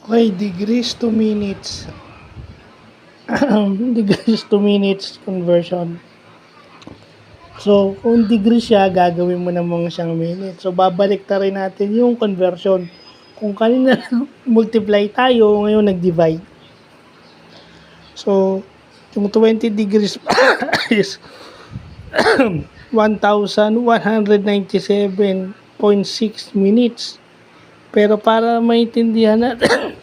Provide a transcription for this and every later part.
Okay, degrees to minutes. Degrees to minutes conversion. So, kung degree siya, gagawin mo namang siyang minutes. So, babalik ta rin natin yung conversion. Kung kanina multiply tayo, ngayon nag-divide. So, yung 20 degrees is 1,197.6 minutes. Pero para maintindihan natin,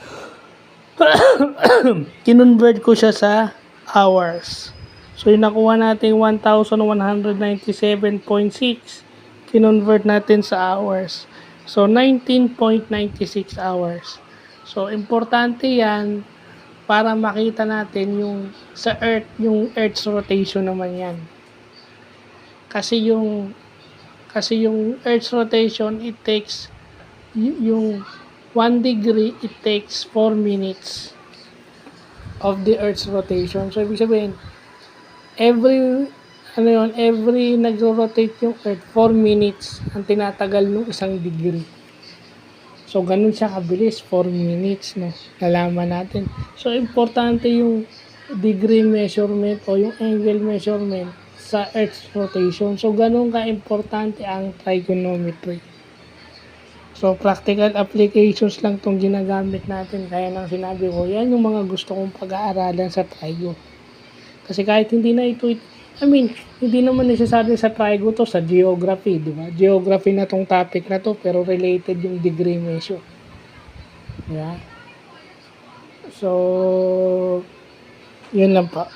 kinonvert ko siya sa hours. So, yung nakuha natin 1,197.6, kinonvert natin sa hours. So, 19.96 hours. So, importante yan para makita natin yung sa Earth, yung Earth's rotation naman yan. Kasi yung Earth's rotation, it takes yung 1 degree, it takes 4 minutes of the Earth's rotation. So, ibig sabihin, every nagro-rotate yung Earth, 4 minutes ang tinatagal ng isang degree. So, ganun siya kabilis, 4 minutes, no? Nalaman natin. So, importante yung degree measurement o yung angle measurement sa Earth's rotation. So, ganun ka-importante ang trigonometry. So, practical applications lang itong ginagamit natin. Kaya nang sinabi ko, yan yung mga gusto kong pag-aaralan sa trigo. Kasi kahit hindi na ito, hindi naman necessary sa trigo to, sa geography, di ba? Geography na tong topic na to, pero related yung degree measure. Yeah. So, yun lang pa.